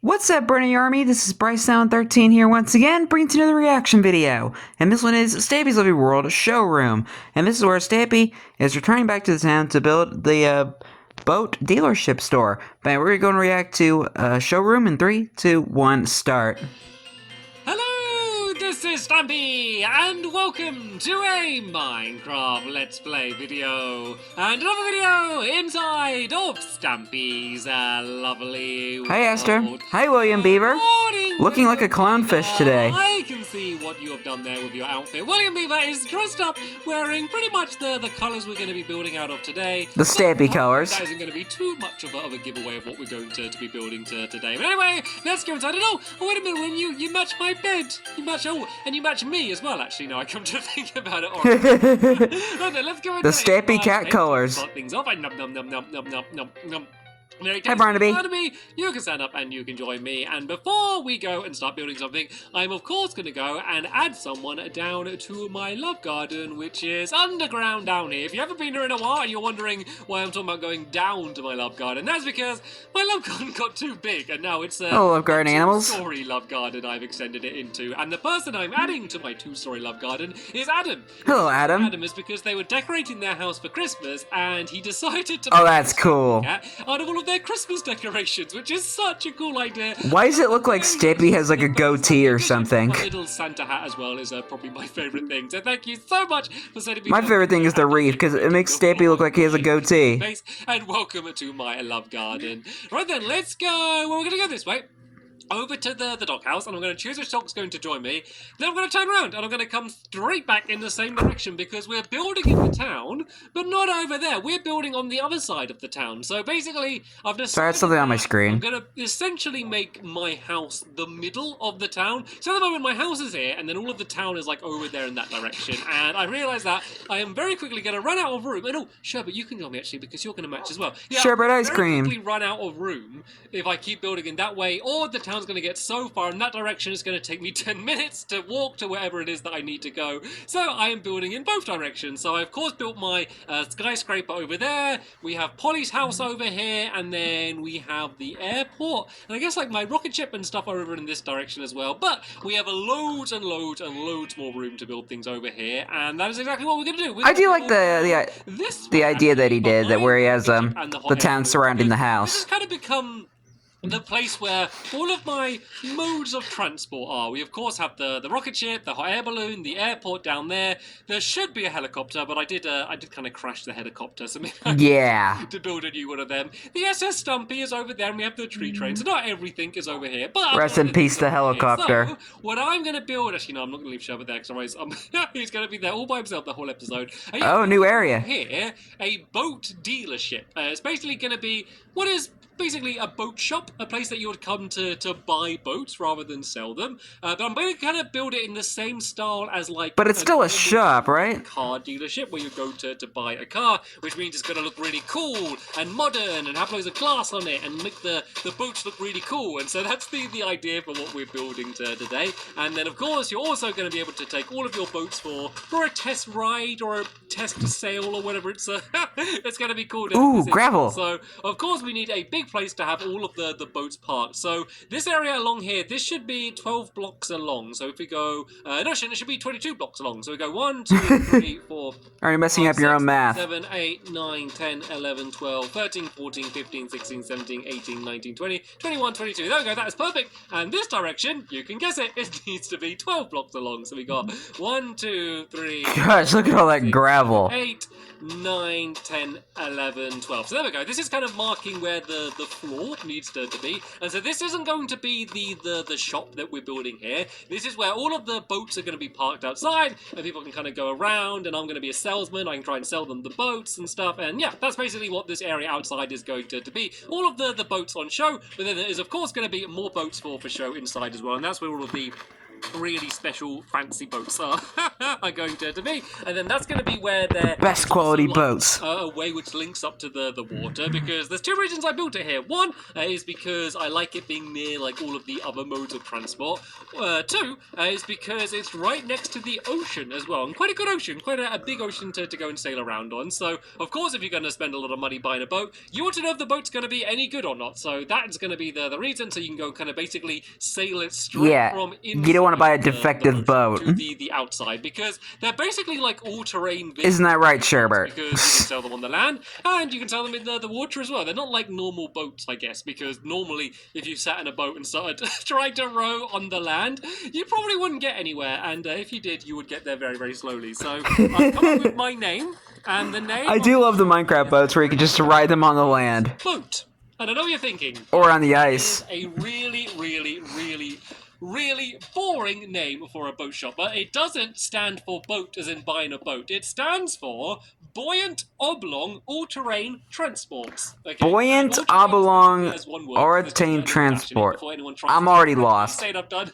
What's up, Bernie Army? This is BryceAllen13 here once again, bringing to another reaction video. And this one is Stampy's Lovely World Showroom. And this is where Stampy is returning back to the town to build the boat dealership store. But we're going to react to Showroom in 3, 2, 1, start. Hello, this is Stampy, and welcome to a Minecraft Let's Play video. And another video inside of Stampy's lovely world. Hi, Esther. Hi, William Beaver. Morning, Looking like a clownfish today. I can see what you have done there with your outfit. William Beaver is dressed up wearing pretty much the colours we're going to be building out of today. The Stampy colors. That isn't going to be too much of a giveaway of what we're going to be building today. But anyway, let's go inside. Oh, wait a minute, when you match my bed. You match, and you match me as well, actually, now I come to think about it. Okay, let's go the Stampy cat colors. Start things off. Nom. Hi, Barnaby. Barnaby, you can stand up and you can join me. And before we go and start building something, I'm of course going to go and add someone down to my love garden, which is underground down here. If you haven't been here in a while and you're wondering why I'm talking about going down to my love garden, that's because my love garden got too big, and now it's a love garden animals. Two-story love garden I've extended it into. And the person I'm adding to my two-story love garden is Adam. Hello, Adam. Adam is because they were decorating their house for Christmas, and he decided to. Oh, that's cool. Out of all of their Christmas decorations, which is such a cool idea. Why does it look like Stampy has like a goatee or something? My little Santa hat as well is probably my favourite thing. So thank you so much for sending me. My favorite thing is the wreath because it makes Stampy look like he has a goatee. And welcome to my love garden. Right then, let's go. Well, we're gonna go this way. Over to the doghouse, and I'm going to choose which dog's going to join me. Then I'm going to turn around, and I'm going to come straight back in the same direction, because we're building in the town, but not over there. We're building on the other side of the town. So basically, I've decided... Sorry, I had something on my screen. I'm going to essentially make my house the middle of the town. So at the moment, my house is here, and then all of the town is like over there in that direction. And I realise that I am very quickly going to run out of room. And oh, Sherbet, you can join me, actually, because you're going to match as well. Yeah, Sherbet ice cream. Quickly run out of room if I keep building in that way, or the town's going to get so far in that direction it's going to take me 10 minutes to walk to wherever it is that I need to go. So I am building in both directions. So I of course built my skyscraper over there, we have Polly's house over here, and then we have the airport, and I guess like my rocket ship and stuff are over in this direction as well. But we have loads and loads and loads more room to build things over here, and that is exactly what we're going to do. I do like the idea that he did, that where he has the town surrounding the house. This has kind of become the place where all of my modes of transport are. We of course have the rocket ship, the hot air balloon, the airport down there. There should be a helicopter, but I did kind of crash the helicopter, so maybe to build a new one of them. The SS Stumpy is over there, and we have the tree train, so not everything is over here. But rest in peace, the helicopter. So, what I'm going to build, actually no, I'm not going to leave Sherbet there, because otherwise he's going to be there all by himself the whole episode. Oh, new area. Here, a boat dealership. It's basically going to be what is basically a boat shop, a place that you would come to buy boats rather than sell them. But I'm going to kind of build it in the same style as like... But it's still a shop, right? Car dealership where you go to buy a car, which means it's going to look really cool and modern and have loads of glass on it and make the boats look really cool. And so that's the idea for what we're building today. And then of course you're also going to be able to take all of your boats for a test ride or a test sale or whatever it's it's going to be called. Ooh, gravel. So of course we need a big place to have all of the boats parked. So this area along here, this should be 12 blocks along. So if we go, no, it should be 22 blocks along. So we go 1, 2, 3, 4. Are you messing up your own math? 7, 8, 9, 10, 11, 12, 13, 14, 15, 16, 17, 18, 19, 20, 21, 22. There we go, that is perfect. And this direction, you can guess it, it needs to be 12 blocks along. So we got 1, 2, 3. Gosh, look at all that gravel. 8, 9, 10, 11, 12. So there we go. This is kind of marking where the floor needs to be. And so this isn't going to be the shop that we're building here. This is where all of the boats are going to be parked outside, and people can kind of go around, and I'm going to be a salesman. I can try and sell them the boats and stuff. And yeah, that's basically what this area outside is going to be. All of the boats on show, but then there is of course going to be more boats for show inside as well. And that's where all of the really special fancy boats are, are going to be. And then that's going to be where they're Best quality boats. a way which links up to the water, because there's two reasons I built it here. One is because I like it being near like all of the other modes of transport. Two is because it's right next to the ocean as well, and quite a good ocean, quite a big ocean to go and sail around on. So of course, if you're going to spend a lot of money buying a boat, you want to know if the boat's going to be any good or not. So that's going to be the reason. So you can go kind of basically sail it straight from inside. You don't want to buy a defective boat to the outside, because they're basically like all-terrain vehicles. Isn't that right, Sherbert? Because you can sail them on the land, and you can sail them in the water as well. They're not like normal boats, I guess, because normally if you sat in a boat and started trying to row on the land, you probably wouldn't get anywhere, and if you did, you would get there very, very slowly. So I've come up with my name, and the name... I do love the Minecraft boats where you can just ride them on the land. Boat. And I know you're thinking... Or on the ice. A really, really, really boring name for a boat shop, but it doesn't stand for boat as in buying a boat. It stands for Buoyant Oblong All-Terrain Transports. Okay? Buoyant Oblong All-Terrain Transport. I'm already lost. I've done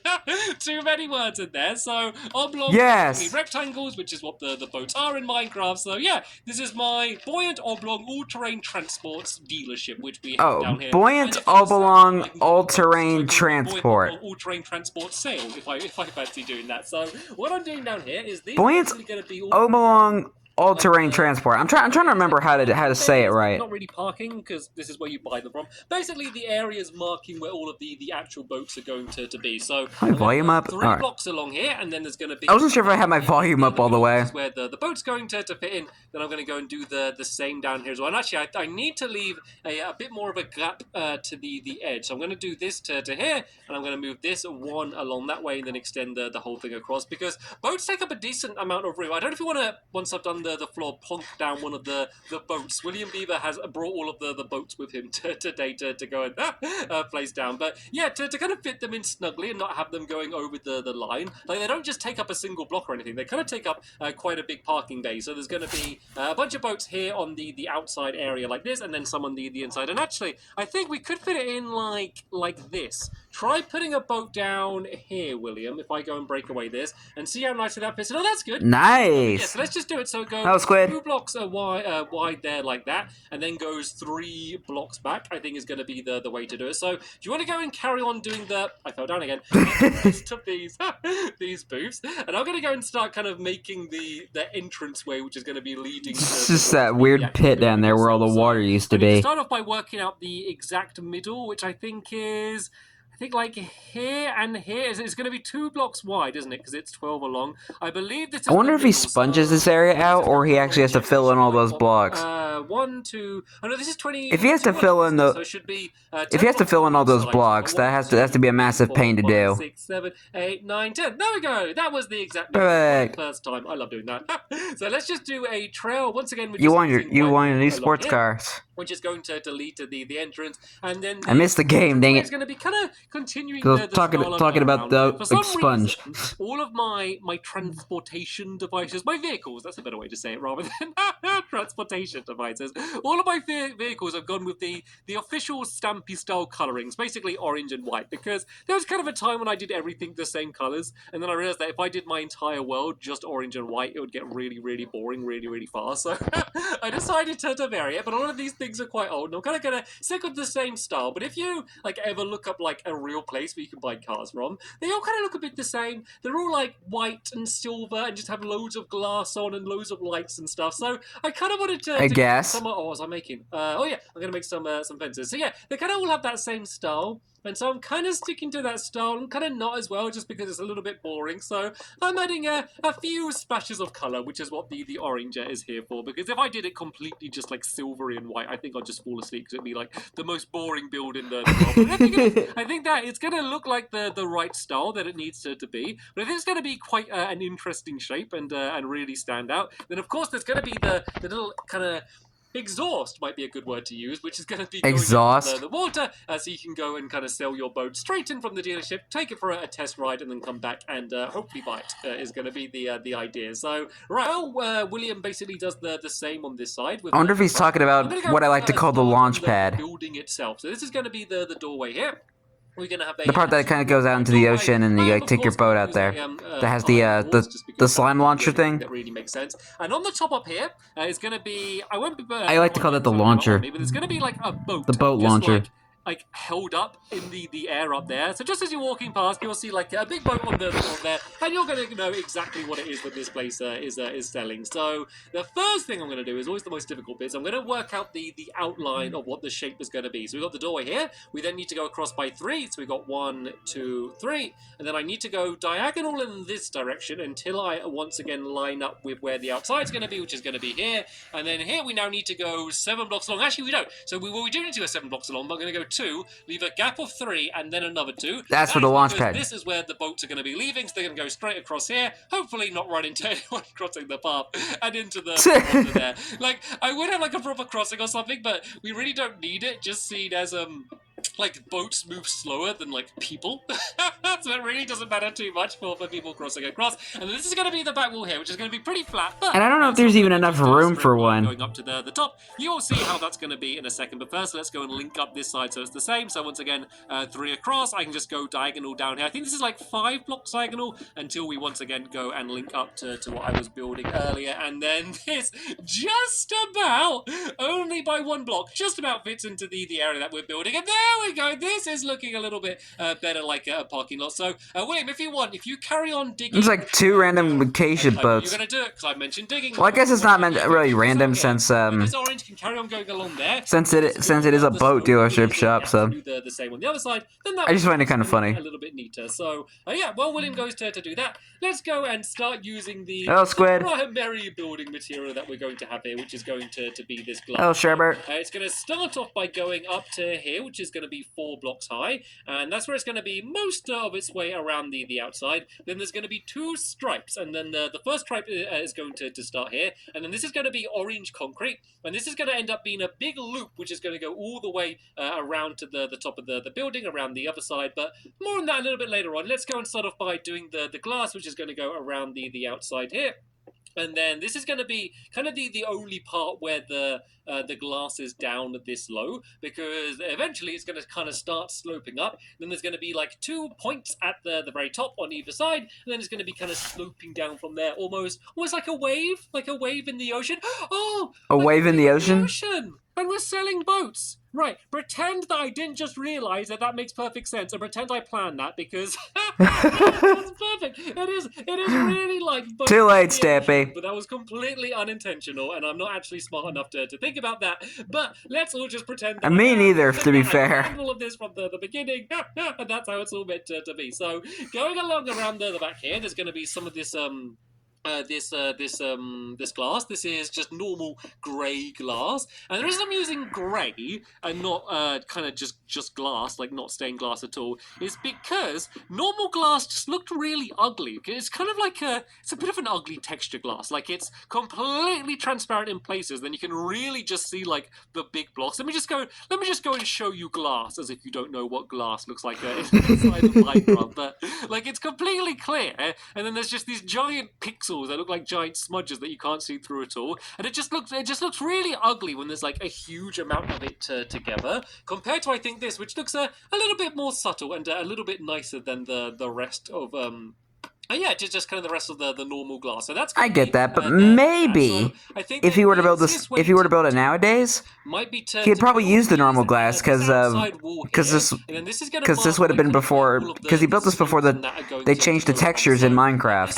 too many words in there. So oblong, yes, rectangles, which is what the boats are in Minecraft. So yeah, this is my Buoyant Oblong All-Terrain Transports dealership, which we have down here. Buoyant Oblong All-Terrain Transport. All-terrain transport sale, if I fancy doing that. So what I'm doing down here is these Buoyant Oblong all-terrain transport. I'm trying to remember how to say it right. Not really parking, because this is where you buy them from. Basically, the area's marking where all of the actual boats are going to be. So my volume up. Three blocks along here, and then there's going to be... I wasn't sure if I had my volume up all the way. Where the boat's going to fit in. Then I'm going to go and do the same down here as well. And actually, I need to leave a bit more of a gap to the edge. So I'm going to do this to here, and I'm going to move this one along that way, and then extend the whole thing across, because boats take up a decent amount of room. I don't know if you want to, once I've done the floor, plonk down one of the boats. William Beaver has brought all of the boats with him today to go and place down. But yeah, to kind of fit them in snugly and not have them going over the line. Like, they don't just take up a single block or anything. They kind of take up quite a big parking bay. So there's going to be a bunch of boats here on the outside area like this, and then some on the inside. And actually, I think we could fit it in like this. Try putting a boat down here, William, if I go and break away this, and see how nicely that fits. Oh, that's good. Nice. Yeah, so let's just do it. So it goes that was quick. 2 blocks wide there like that, and then goes 3 blocks back, I think is going to be the way to do it. So do you want to go and carry on doing I fell down again. Of these booths, and I'm going to go and start kind of making the entrance way, which is going to be leading to... It's just that weird pit down there where all the water used to be. Start off by working out the exact middle, which I think is... like here and here. It's going to be 2 blocks wide, isn't it? Because it's 12 along. I believe this is... I wonder if he sponges this area out, or he actually has to fill in all those blocks. 1, 2... Oh no, this is 20... If he has to fill in the... So it should be, if he has to fill in all those blocks, that has to be a massive pain to do. 6, 7, 8, 9, 10. There we go. That was the exact first time. I love doing that. So let's just do a trail once again. You want your new sports cars. Which is going to delete the entrance, and then I missed the game. Dang it! It's going to be kind of continuing. Talking about the sponge. All of my transportation devices, my vehicles. That's a better way to say it, rather than transportation devices. All of my vehicles have gone with the official Stampy style colorings, basically orange and white, because there was kind of a time when I did everything the same colors, and then I realized that if I did my entire world just orange and white, it would get really, really boring, really, really fast. So I decided to vary it. But all of these things are quite old, and I'm kind of gonna stick with the same style. But if you ever look up a real place where you can buy cars from, they all kind of look a bit the same. They're all white and silver and just have loads of glass on and loads of lights and stuff. So I kind of wanted to I guess. what was I making? Oh yeah, I'm gonna make some fences. So yeah, they kind of all have that same style. And so I'm kind of sticking to that style, and kind of not as well, just because it's a little bit boring. So I'm adding a few splashes of colour, which is what the orange is here for. Because if I did it completely just silvery and white, I think I'd just fall asleep, because it'd be the most boring build in the world. I think that it's going to look like the right style that it needs to be. But I think it's going to be quite an interesting shape and really stand out. Then of course there's going to be the little kind of... exhaust might be a good word to use, which is going to be exhaust into the water, so you can go and kind of sell your boat straight in from the dealership, take it for a test ride, and then come back and hopefully buy it. Is going to be the idea. So right, William basically does the same on this side. With I wonder if he's talking about what I like to call the launch pad. Building itself. So this is going to be the doorway here. we're gonna have a The part that kind of goes out into the ocean and you like take your boat out there. That has the slime launcher thing. That really makes sense. And on the top up here is gonna be I won't be. I like to call that the launcher. But it's gonna be like a boat. The boat launcher. Like held up in the air up there. So just as you're walking past, you'll see like a big boat on the top there, and you're going to know exactly what it is that this place is selling. So the first thing I'm going to do is always the most difficult bit. So I'm going to work out the outline of what the shape is going to be. So we've got the doorway here. We then need to go across by 3. So we've got 1, 2, 3. And then I need to go diagonal in this direction until I once again line up with where the outside's going to be, which is going to be here. And then here we now need to go 7 blocks along. Actually, we don't. So we do need to go 7 blocks along, but I'm going to go 2, leave a gap of 3, and then another 2. That's for the launch pad. This is where the boats are going to be leaving, so they're going to go straight across here, hopefully not run into anyone crossing the path, and into the water there. Like, I would have like a proper crossing or something, but we really don't need it, just seen as, like, boats move slower than, like, people. So it really doesn't matter too much for people crossing across. And this is going to be the back wall here, which is going to be pretty flat. But and I don't know if there's even enough room for one. Going up to the top. You will see how that's going to be in a second. But first, let's go and link up this side so it's the same. So once again, 3 across. I can just go diagonal down here. I think this is like 5 blocks diagonal until we once again go and link up to what I was building earlier. And then this just about, only by 1 block, just about fits into the area that we're building. And there we go. This is looking a little bit better like a parking lot. So, William, if you carry on digging... It's like 2 random vacation boats. You're going to do it because I mentioned digging. Well, I guess it's not meant really random since this orange can carry on going along there. Since it is a boat dealership shop, so the same on the other side. Then that I just find it kind of funny. A little bit neater. So yeah, well, William goes to do that. Let's go and start using the squid. primary building material that we're going to have here, which is going to be this glass. Oh, Sherbert. It's going to start off by going up to here, which is going to be 4 blocks high, and that's where it's going to be most of its way around the outside. Then there's going to be 2 stripes, and then the first stripe is going to start here, and then this is going to be orange concrete, and this is going to end up being a big loop, which is going to go all the way around to the top of the building, around the other side, but more on that a little bit later on. Let's go and start off by doing the glass, which is going to go around the outside here. And then this is going to be kind of the only part where the glass is down this low, because eventually it's going to kind of start sloping up. Then there's going to be like 2 points at the very top on either side, and then it's going to be kind of sloping down from there, almost like a wave in the ocean. Oh, a wave in the ocean? And we're selling boats. Right, pretend that I didn't just realise that makes perfect sense, and pretend I planned that, because that's perfect. It is really like boats. Too late, Stampy. But that was completely unintentional, and I'm not actually smart enough to think about that. But let's all just pretend that me neither, to be fair. All of this from the beginning, and that's how it's all meant to be. So, going along around the back here, there's going to be some of this this glass. This is just normal grey glass, and the reason I'm using grey and not kind of just glass, like not stained glass at all, is because normal glass just looked really ugly. It's kind of like it's a bit of an ugly texture glass. Like, it's completely transparent in places. Then you can really just see like the big blocks. Let me just go and show you glass, as if you don't know what glass looks like inside of Minecraft. But like, it's completely clear, and then there's just these giant pixels that look like giant smudges that you can't see through at all, and it just looks really ugly when there's like a huge amount of it together, compared to, I think, this, which looks a little bit more subtle and a little bit nicer than the rest of yeah, just kind of the rest of the normal glass. So that's I get that, but maybe I think if you were to build it nowadays, he'd probably use the normal glass because this would have been before, because he built this before they changed the textures in Minecraft,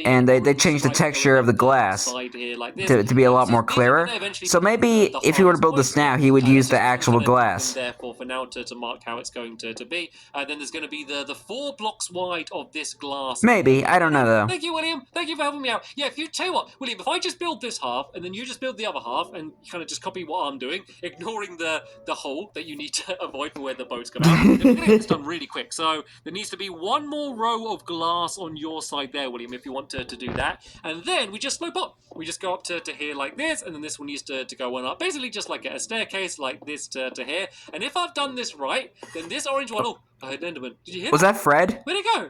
and they changed the texture of the glass to be a lot more clearer. So maybe if he were to build this now, he would use the actual glass. Therefore, for now to mark how it's going to be, then there's going to be the 4 blocks wide of this glass. Maybe. I don't know, though. Thank you, William. Thank you for helping me out. Yeah, if you tell you what, William, if I just build this half, and then you just build the other half, and kind of just copy what I'm doing, ignoring the hole that you need to avoid for where the boats come out, then we're going to get this done really quick. So there needs to be 1 more row of glass on your side there, William, if you want to do that. And then we just slope up. We just go up to here like this, and then this one needs to go one up. Basically just like a staircase like this to here. And if I've done this right, then this orange one... Oh, I heard an Enderman. Did you hear that? Was that Fred? Where'd it go?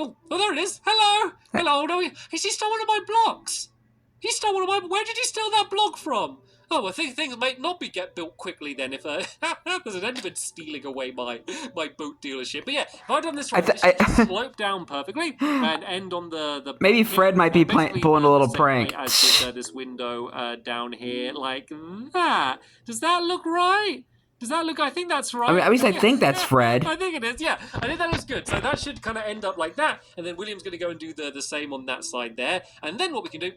Oh, there it is. Hello. Hello. No, he stole one of my blocks. He stole one of my... Where did he steal that block from? Oh, well, things might not get built quickly then if there's an Enderman stealing away my boat dealership. But yeah, if I've done this right, this should just slope down perfectly and end on the Maybe Fred might be pulling a little same prank. way as this window down here, like that. Does that look right? Does that look? I think that's right. I mean, at least I think that's Fred. I think it is. Yeah, I think that looks good. So that should kind of end up like that, and then William's going to go and do the same on that side there, and then what we can do.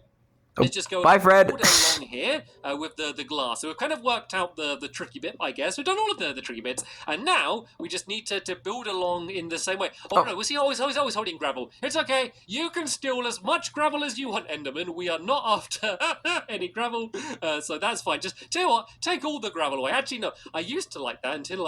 Let's just go Bye, Fred. along here with the glass. So we've kind of worked out the tricky bit, I guess. We've done all of the tricky bits. And now we just need to build along in the same way. Oh, no, was he always holding gravel? It's okay. You can steal as much gravel as you want, Enderman. We are not after any gravel. So that's fine. Just tell you what, take all the gravel away. Actually, no, I used to like that until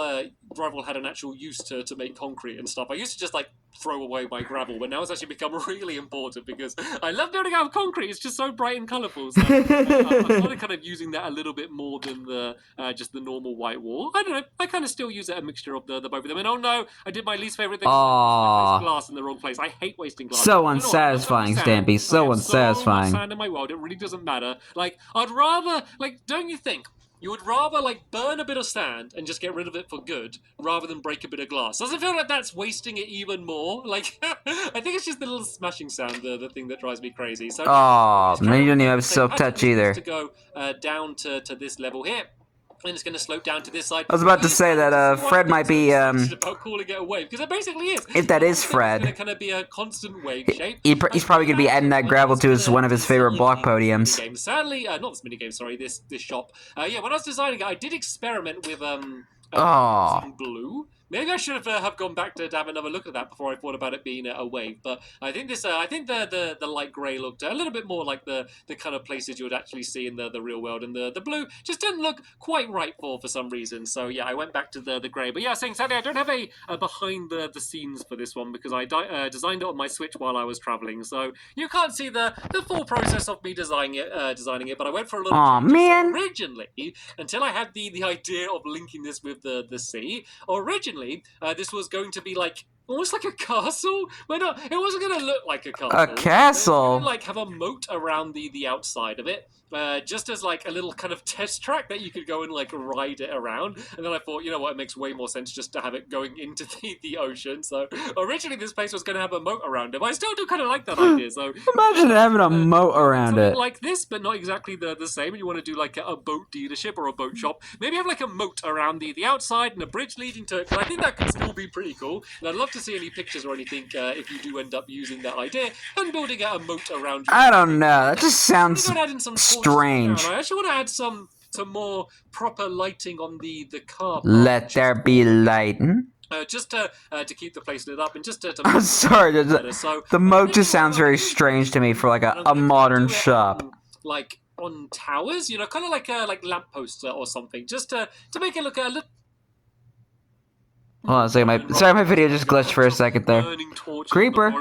gravel had an actual use to make concrete and stuff. I used to just like throw away my gravel, but now it's actually become really important because I love building out of concrete. It's just so bright and colourful. So I'm kind of using that a little bit more than the just the normal white wall. I don't know. I kind of still use a mixture of the both of them. And oh no, I did my least favourite thing. I placed glass in the wrong place. I hate wasting glass. So unsatisfying, Stampy. So unsatisfying. So much sand in my world. It really doesn't matter. Like I'd rather, like, don't you think? You would rather, like, burn a bit of sand and just get rid of it for good, rather than break a bit of glass. Doesn't it feel like that's wasting it even more? Like, I think it's just the little smashing sound, the thing that drives me crazy. So, oh, man, you don't even have silk touch either. To go down to this level here. And it's going to slope down to this side. I was about to say that Fred might be about calling it a wave, because it basically is. If that is Fred, it's going to kind of be a constant wave shape. He's probably going to be adding that gravel to one of his favorite block podiums. Sadly, not this minigame, sorry, this shop. Yeah, when I was designing it, I did experiment with blue. Maybe I should have gone back to have another look at that before I thought about it being a wave. But I think this, I think the light grey looked a little bit more like the kind of places you would actually see in the real world, and the blue just didn't look quite right for some reason. So yeah, I went back to the grey. But yeah, saying sadly, I don't have a behind the scenes for this one because I designed it on my Switch while I was traveling, so you can't see the full process of me designing it. But I went for a little. Aw, man. Originally, until I had the idea of linking this with the sea. Originally, this was going to be like almost like a castle, but no, it wasn't going to look like a castle. A castle? Like have a moat around the outside of it, just as like a little kind of test track that you could go and like ride it around. And then I thought, you know what, it makes way more sense just to have it going into the ocean. So originally this place was going to have a moat around it, but I still do kind of like that idea. So imagine having a moat around it. Like this, but not exactly the same. And you want to do like a boat dealership or a boat shop. Maybe have like a moat around the outside and a bridge leading to it. Because I think that could still be pretty cool. And I'd love to see any pictures or anything if you do end up using that idea and building out a moat around you. I don't know. That just sounds strange. I actually want to add some more proper lighting on the car park. Let there be lighting. Just to keep the place lit up and just to I'm sorry, the moat just sounds very strange to me for like a modern shop. Like on towers, you know, kind of like lampposts or something, just to make it look a little. Hold on a second, sorry, my video just glitched for a second there. Creeper.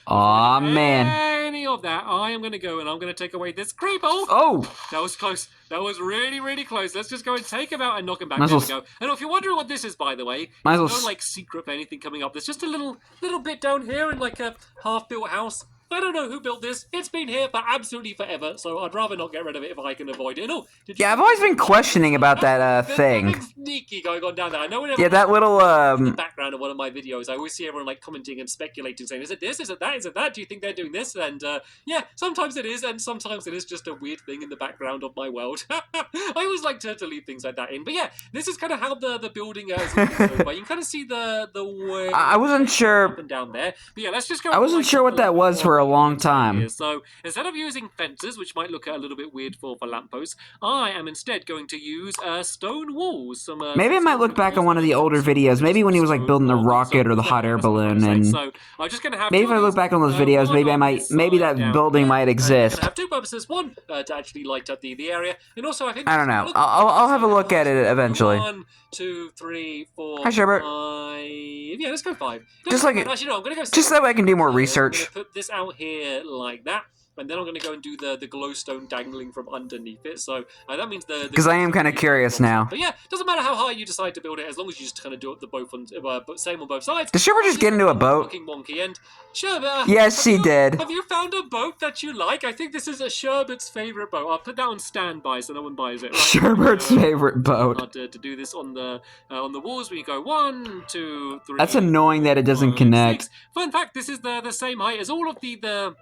Aw, man. Any of that, I am going to go and I'm going to take away this creeper. Oh! That was close. That was really, really close. Let's just go and take him out and knock him back. There we go. And if you're wondering what this is, by the way, there's no like secret for anything coming up. There's just a little bit down here in like a half-built house. I don't know who built this. It's been here for absolutely forever, so I'd rather not get rid of it if I can avoid it. Oh, yeah, I've always been questioning about that thing. There's sneaky going on down there. I know yeah, that little in the background of one of my videos, I always see everyone like commenting and speculating, saying, "Is it this? Is it that? Is it that? Do you think they're doing this?" And yeah, sometimes it is, and sometimes it is just a weird thing in the background of my world. I always like to leave things like that in. But yeah, this is kind of how the building is. You can kind of see the way. I wasn't sure. Up and down there. But yeah, let's just go. I wasn't sure what that was for a long time. So instead of using fences, which might look a little bit weird for lampposts, I am instead going to use stone walls. Maybe I might look back on one of the older videos. Maybe when he was like building the rocket or the hot air balloon, and so I'm just gonna have maybe if I look back on those videos, maybe that building might exist. I have two purposes: one, to actually light up the area, and also I think I don't know. I'll have a look at it eventually. 1, 2, 3, 4, Hi, Sherbert. 5. Yeah, let's go 5. Just like actually, no, I'm gonna go 6. just so I can do more research. I'm gonna put this out here like that. and then I'm going to go and do the glowstone dangling from underneath it. So that means because I am kind of curious now. But yeah, doesn't matter how high you decide to build it, as long as you just kind of do it same on both sides. Did Sherbert just get into a boat? Fucking wonky. And Sherbert, yes, he did. Have you found a boat that you like? I think this is a Sherbert's favorite boat. I'll put that on standby so no one buys it. Right? Sherbert's favorite boat. To do this on the walls, we go 1, 2, 3. That's annoying that it doesn't connect. 6. Fun fact: this is the same height as all of the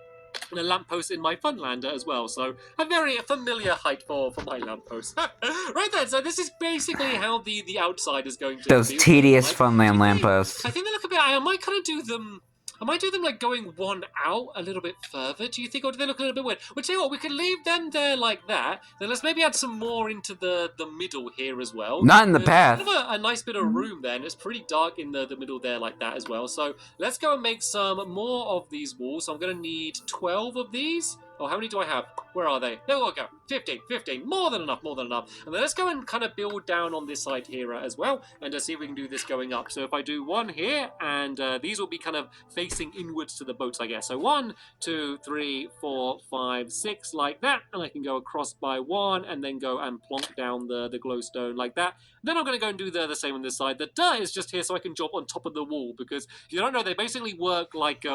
lampposts in my Funlander as well, so a very familiar height for my lampposts. Right then, so this is basically how the outside is going to those be. tedious Funland lampposts. I think they look a bit. I might kind of do them. I might do them like going one out a little bit further, do you think? Or do they look a little bit weird? We'll tell you what, we can leave them there like that. Then let's maybe add some more into the middle here as well. Not in the path. Kind of a nice bit of room there, and it's pretty dark in the middle there like that as well. So let's go and make some more of these walls. So I'm going to need 12 of these. Oh, how many do I have? Where are they? There we go. 15. More than enough. And then let's go and kind of build down on this side here as well, and see if we can do this going up. So if I do one here, and these will be kind of facing inwards to the boats, I guess. So 1, 2, 3, 4, 5, 6, like that. And I can go across by 1, and then go and plonk down the glowstone like that. Then I'm going to go and do the same on this side. The dirt is just here so I can jump on top of the wall, because if you don't know, they basically work like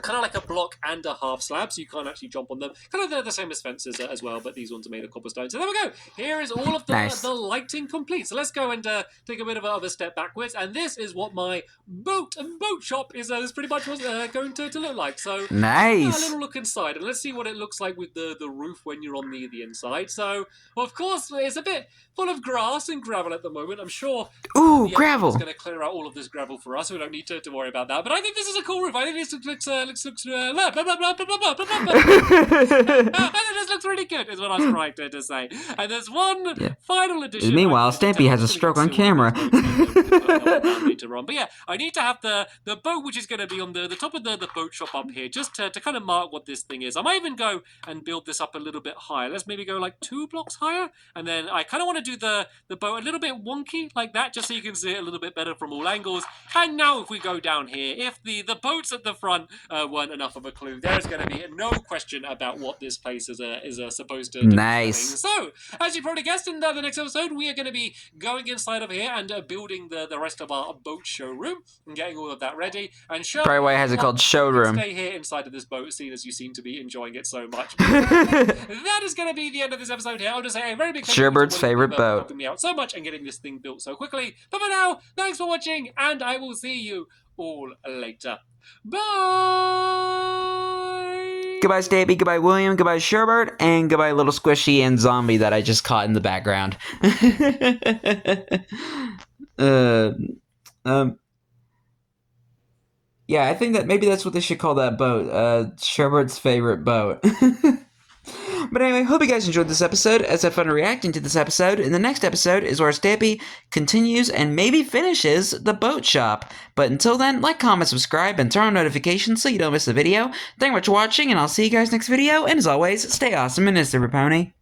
kind of like a block and a half slab, so you can't actually jump on them. Kind of they're the same as fences as well, but these ones are made of cobblestone. So there we go. Here is all of the lighting complete. So let's go and take a bit of a step backwards, and this is what my boat shop is pretty much going to look like. So nice. A little look inside, and let's see what it looks like with the roof when you're on the inside. So of course it's a bit full of grass and gravel at the moment. I'm sure. Ooh, gravel. Is going to clear out all of this gravel for us, so we don't need to worry about that. But I think this is a cool roof. I think this looks I think this looks really good, is what I was trying to say. And there's one final addition. Meanwhile, Stampy has a stroke on camera. But yeah, I need to have the boat, which is going to be on the top of the boat shop up here, just to kind of mark what this thing is. I might even go and build this up a little bit higher. Let's maybe go like 2 blocks higher, and then I kind of want to do the boat a little bit wonky like that, just so you can see it a little bit better from all angles. And now if we go down here, if the boats at the front weren't enough of a clue, there's going to be no question about what this place is supposed to nice. Be. So, as you probably guessed, in the next episode, we are going to be going inside of here and building the rest of our boat showroom and getting all of that ready. And probably why it has it called Showroom. Stay here inside of this boat, seeing as you seem to be enjoying it so much. That is going to be the end of this episode here. I'll just say a very big thank you Sherbert's favorite boat. Helping me out so much and getting this thing built so quickly. But for now, thanks for watching, and I will see you all later. Bye! Goodbye, Stampy. Goodbye, William. Goodbye, Sherbert. And goodbye, little squishy and zombie that I just caught in the background. Yeah, I think that maybe that's what they should call that boat. Sherbert's favorite boat. But anyway, hope you guys enjoyed this episode, as had fun reacting to this episode. And the next episode is where Stampy continues and maybe finishes the boat shop. But until then, like, comment, subscribe, and turn on notifications so you don't miss a video. Thank you much for watching, and I'll see you guys next video. And as always, stay awesome and Mr. Pony.